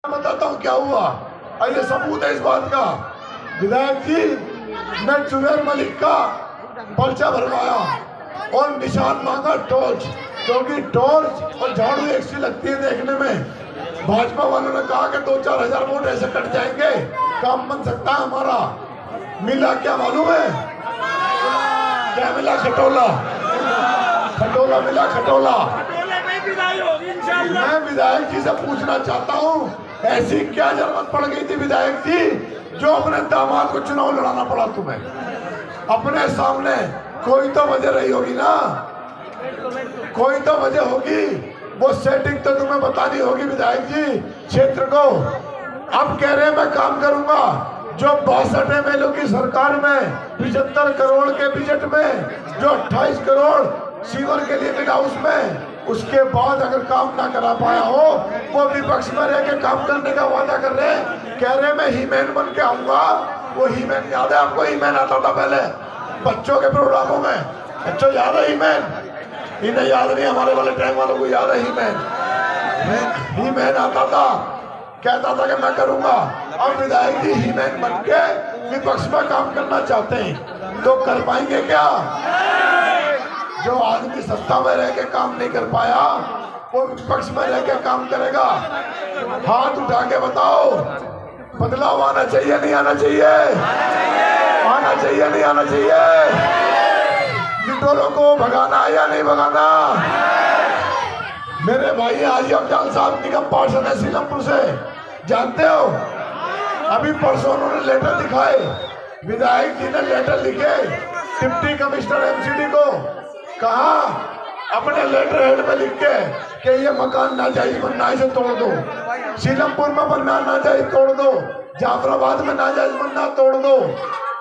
बताता हूँ क्या हुआ और ये सबूत है इस बात का। विधायक जी ने जुबैर मलिक का पर्चा भरवाया और निशान मांगा टॉर्च, क्योंकि टॉर्च और झाड़ू एक सी लगती है देखने में। भाजपा वालों ने कहा कि 2-4 हजार वोट ऐसे कट जाएंगे, काम बन सकता है हमारा। मिला क्या मालूम है? क्या मिला? खटोला। खटोला मिला, खटोला। मैं विधायक जी से पूछना चाहता हूँ, ऐसी क्या जरूरत पड़ गई थी विधायक जी जो अपने दामाद को चुनाव लड़ाना पड़ा तुम्हें? अपने सामने कोई तो वजह रही होगी ना, कोई तो वजह होगी। वो सेटिंग तो तुम्हें बतानी होगी विधायक जी क्षेत्र को। अब कह रहे हैं मैं काम करूंगा, जो 62 एमएलए की सरकार में 75 करोड़ के बजट में जो 28 करोड़ सीवर के लिए मिला, उसके बाद अगर काम ना करा पाया हो, वो विपक्ष में रह के काम करने का वादा कर रहे हैं। कह रहे हैं मैं हीमैन बन के आऊंगा। वो हीमैन याद है आपको? हीमैन आता था पहले बच्चों के प्रोग्रामों में। बच्चों याद है हीमैन? इन्हें याद नहीं, हमारे वाले टाइम वालों को याद है हीमैन। हीमैन आता था, कहता था कि मैं करूंगा। अब विधायक जी हीमैन बन के विपक्ष में काम करना चाहते हैं, तो कर पाएंगे क्या? जो आदमी सत्ता में रह के काम नहीं कर पाया, वो विपक्ष में रह के काम करेगा। हाथ उठा के बताओ, बदलाव आना चाहिए नहीं आना चाहिए? आना चाहिए नहीं आना चाहिए? लिटोरों को भगाना है या नहीं भगाना? मेरे भाई हाजी अफजाल साहब निगम पार्षद है सीलमपुर से, जानते हो? अभी परसों उन्होंने लेटर दिखाए, विधायक जी ने लेटर लिखे डिप्टी कमिश्नर एमसीडी को। कहा अपने लेटर हेड में लिख के कि ये मकान नाजायज बनना है, इसे तोड़ दो। सीलमपुर में बनना नाजायज तोड़ दो, जाफराबाद में नाजायज बनना तोड़ दो,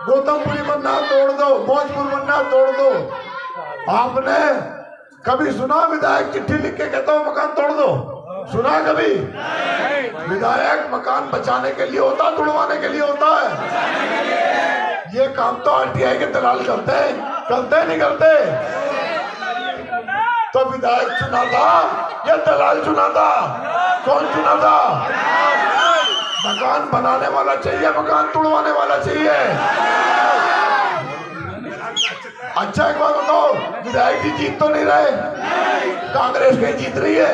गौतमपुरी बनना तोड़ दो, भोजपुर बनना तोड़ दो। आपने कभी सुना विधायक चिट्ठी लिख के कहता हूँ मकान तोड़ दो? सुना कभी? विधायक मकान बचाने के लिए होता, तोड़वाने के लिए होता है। ये काम तो आरटीआई के दलाल करते नहीं करते? तो विधायक चुना था या दलाल चुना था? कौन चुना था? मकान बनाने वाला चाहिए, मकान तोड़वाने वाला चाहिए। अच्छा एक बात बताओ, विधायक जी जीत तो नहीं रहे, कांग्रेस कहीं जीत रही है।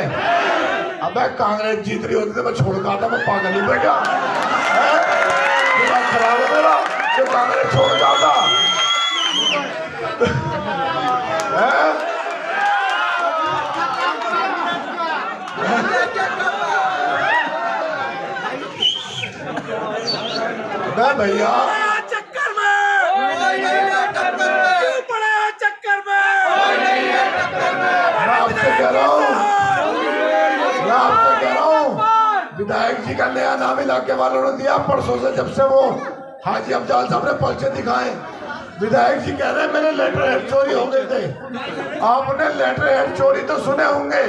अबे कांग्रेस जीत रही होती तो मैं छोड़ का था, मैं पागल ही बैठा। दिमाग खराब है मेरा, जो कांग्रेस छोड़ का था। भैया चक्कर में मैं आपसे कह रहा हूँ विधायक जी का नया नाम इलाके वालों ने दिया परसों से, जब से वो हाजी अफजाल साहब ने पर्चे दिखाए। विधायक जी कह रहे हैं मेरे लेटर हेड चोरी हो गए थे। आपने लेटर हेड चोरी तो सुने होंगे,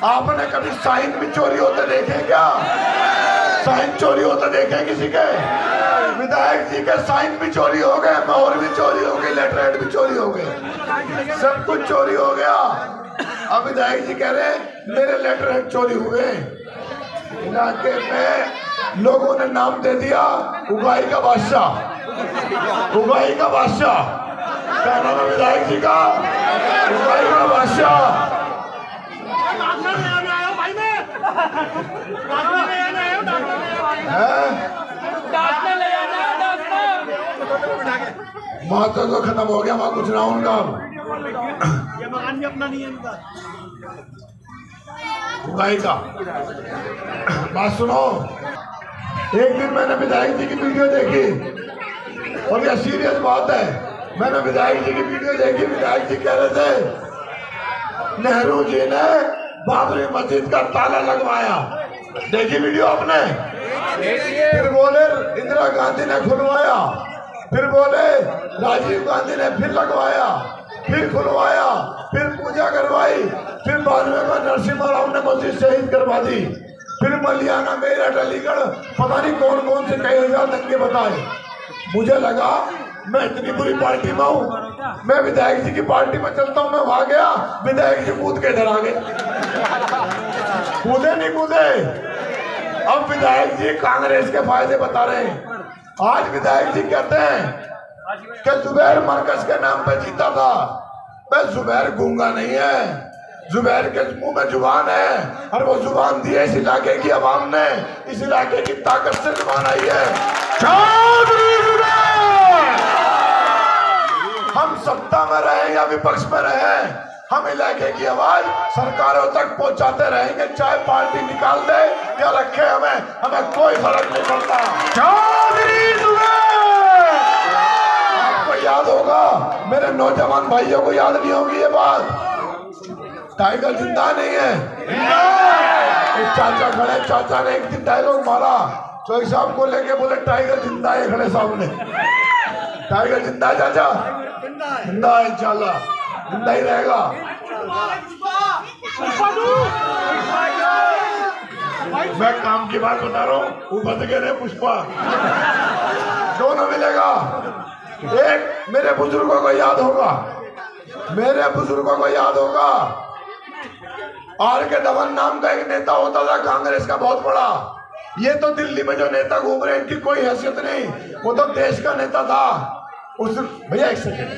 आपने कभी साइन भी चोरी होते देखे क्या? साइन चोरी होते देखे किसी के? विधायक जी के साइन भी चोरी हो गए, मोहर भी चोरी हो गई, लेटर हेड भी चोरी हो गए, सब कुछ चोरी हो गया। अब विधायक जी कह रहे हैं मेरे लेटर हेड चोरी हुए। इलाके में लोगों ने नाम दे दिया उगाई का बादशाह। उगाई का बादशाह क्या नाम है विधायक जी का? उगाई का बादशाह। वहाँ तो खत्म हो गया, वहाँ कुछ ना उनका। ये मकान भी अपना नहीं है इनका। उगाई का बात सुनो। एक दिन मैंने विधायक जी की वीडियो देखी और यह सीरियस बात है। मैंने विधायक जी की वीडियो देखी, विधायक जी कह रहे थे नेहरू जी ने बाबरी मस्जिद का ताला लगवाया। देखी वीडियो आपने? फिर बोले इंदिरा गांधी ने खुलवाया, फिर बोले राजीव गांधी ने फिर लगवाया, फिर खुलवाया, फिर पूजा करवाई, फिर बाद में नरसिम्हा राव ने मस्जिद शहीद करवा दी, फिर मलियाना मेरठ अलीगढ़ पता नहीं कौन कौन से कई हजार दंगे बताए। मुझे लगा मैं इतनी बुरी पार्टी में हूँ, मैं विधायक जी की पार्टी में चलता हूँ। मैं वहां गया, विधायक जी कूद के इधर आ गए। कूदे नहीं कूदे, अब विधायक जी कांग्रेस के फायदे बता रहे हैं। आज विधायक जी कहते हैं कि जुबैर मरकज के नाम पे जीता था। मैं जुबैर गूंगा नहीं है, जुबैर के मुंह में जुबान है और वो जुबान दी है इस इलाके की आवाम ने, इस इलाके की ताकत से जुबान आई है। हम सत्ता में रहे या विपक्ष में रहे, हम इलाके की आवाज सरकारों तक पहुंचाते रहेंगे, चाहे पार्टी निकाल दे या रखे हमें कोई फर्क नहीं पड़ता। आपको याद होगा, मेरे नौजवान भाइयों को याद नहीं होगी ये बात, टाइगर जिंदा नहीं है। एक चाचा खड़े, चाचा ने एक दिन डायलॉग मारा चौधरी साहब को लेके, बोले टाइगर जिंदा है। खड़े सामने टाइगर जिंदा है चाचा, जिंदा है, इंशाल्लाह जिंदा ही रहेगा। मैं काम की बात बता रहा हूँ, वो बच गए पुष्पा, दोनों मिलेगा। एक मेरे बुजुर्गों को याद होगा, मेरे बुजुर्गों को याद होगा, आर के धवन नाम का एक नेता होता था कांग्रेस का बहुत बड़ा। ये तो दिल्ली में जो नेता घूम रहे हैं इनकी कोई हैसियत नहीं, वो तो देश का नेता था। उस भैया एक सेकंड,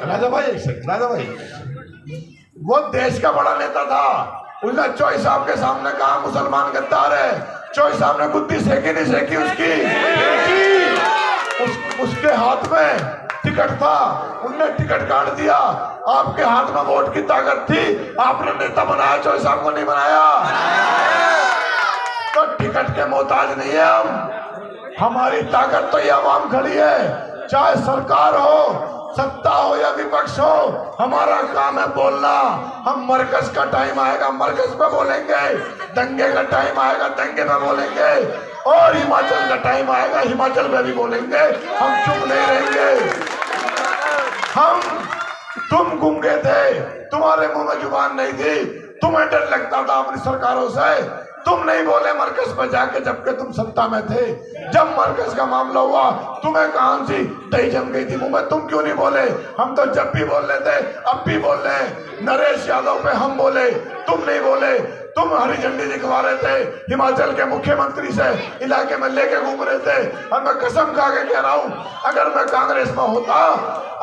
राजा भाई एक सेकंड, राजा भाई, वो देश का बड़ा नेता था। उसने चौधरी साहब के सामने कहा मुसलमान गद्दार है, चौधरी साहब ने गुद्दी सेकी नहीं सेकी उसकी, उसके हाथ में टिकट था, उनने टिकट काट दिया। आपके हाथ में वोट की ताकत थी, आपने नेता बनाया, चौधरी साहब को नहीं बनाया। तो टिकट के मोहताज नहीं है हम, हमारी ताकत तो ये आवाम खड़ी है। चाहे सरकार हो, सत्ता हो या विपक्ष हो, हमारा काम है बोलना। हम मरकज का टाइम आएगा मरकज पे बोलेंगे, दंगे का टाइम आएगा दंगे पे बोलेंगे, और हिमाचल का टाइम आएगा हिमाचल में भी बोलेंगे। हम चुप नहीं रहेंगे। तुम गूंगे थे, तुम्हारे मुंह में जुबान नहीं थी, तुम्हें डर लगता था अपनी सरकारों से, तुम नहीं बोले मरकज पर जाके जबकि तुम सत्ता में थे। जब मरकज का मामला हुआ तुम्हें कहां सी दही जम गई थी मुंह में, तुम क्यों नहीं बोले? हम तो जब भी बोल रहे थे अब भी बोल रहे हैं। नरेश यादव पे हम बोले, तुम नहीं बोले। तुम हरी झंडी दिखवा रहे थे, हिमाचल के मुख्यमंत्री से इलाके में लेके घूम रहे थे। और मैं कसम खा के कह रहा हूँ, अगर मैं कांग्रेस में होता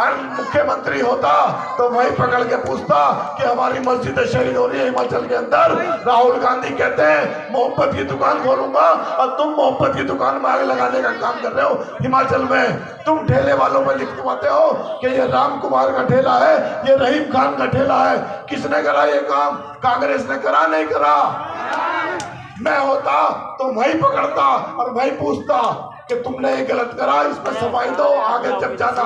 और मुख्यमंत्री होता तो वही पकड़ के पूछता कि हमारी मस्जिद शहीद हो रही है हिमाचल के अंदर। राहुल गांधी कहते हैं मोहब्बत की दुकान खोलूंगा, और तुम मोहब्बत की दुकान में आग लगाने का काम कर रहे हो हिमाचल में। तुम ठेले वालों में लिखवाते हो कि ये राम कुमार का ठेला है, ये रहीम खान का ठेला है। किसने करा ये काम? कांग्रेस ने करा, नहीं करा। मैं होता तो वही पकड़ता और वही पूछता कि तुमने ये गलत करा, इस पर सफाई दो, आगे जब जाना।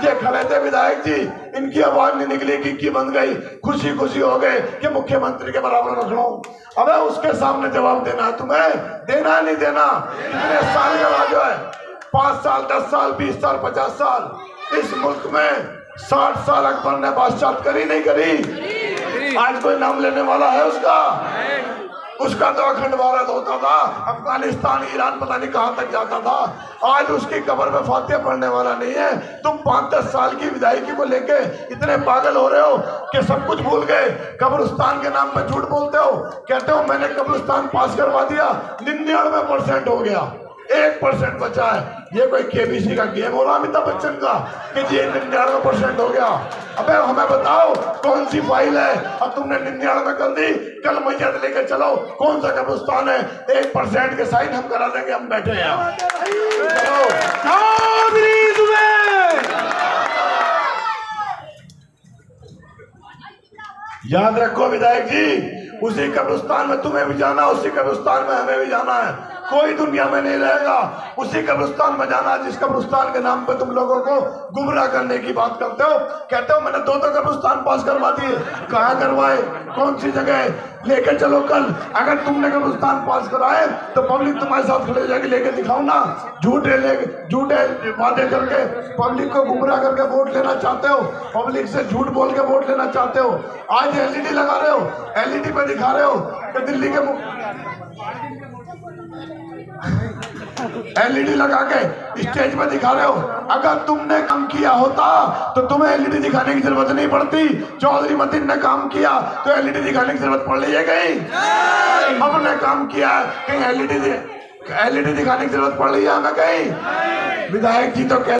ये खड़े थे विधायक जी, इनकी आवाज नहीं निकली कि बन गई, खुशी खुशी हो गए कि मुख्यमंत्री के बराबर रख लो। अबे उसके सामने जवाब देना है तुम्हें, देना नहीं देना। कितने साल का राज है? 5 साल, 10 साल, 20 साल, 50 साल। इस मुल्क में 60 साल अकबर ने बादशाहत करी, नहीं करी? आज कोई नाम लेने वाला है उसका? उसका तो अखंड भारत होता था, अफगानिस्तान, ईरान, पता नहीं कहां तक जाता था। आज उसकी कब्र में फातिहा पढ़ने वाला नहीं है। तुम 5-10 साल की विधायकी को लेके इतने पागल हो रहे हो कि सब कुछ भूल गए। कब्रिस्तान के नाम पे झूठ बोलते हो, कहते हो मैंने कब्रिस्तान पास करवा दिया, 99% हो गया, 1% बचा है। ये कोई केबीसी का गेम हो रहा अमिताभ बच्चन का कि ये 99% हो गया? अबे हमें बताओ कौन सी फाइल है और तुमने 99 कर दी। कल मैयत लेके चलो, कौन सा कब्रिस्तान है? 1% के साइन हम करा देंगे, हम बैठे हैं। याद रखो विधायक जी, उसी कब्रिस्तान में तुम्हें भी जाना, उसी कब्रिस्तान में हमें भी जाना है। कोई दुनिया में नहीं रहेगा। उसी कब्रिस्तान में जाना जिस कब्रिस्तान के नाम पे तुम लोगों को गुमराह करने की बात करते हो। कहते हो मैंने 2 कब्रिस्तान पास करवा दिए। कहाँ करवाए? कौन सी जगह? लेके चलो कल। अगर तुमने कब्रिस्तान पास कराए तो पब्लिक तुम्हारे साथ खड़े हो जाएगी, लेके दिखाओ ना। झूठे वादे करके पब्लिक को गुमराह करके वोट लेना चाहते हो, पब्लिक से झूठ बोल के वोट लेना चाहते हो। आज एलईडी लगा रहे हो, एलईडी पे दिखा रहे हो कि दिल्ली के एलईडी लगा के स्टेज पे दिखा रहे हो। अगर तुमने काम किया होता तो तुम्हें एलईडी दिखाने की जरूरत नहीं पड़ती। चौधरी मतीन ने काम किया तो एलईडी दिखाने की जरूरत पड़ रही है कहीं? हमने काम किया कहीं एलईडी दिखाने की जरूरत पड़ रही है हमें कहीं? विधायक जी तो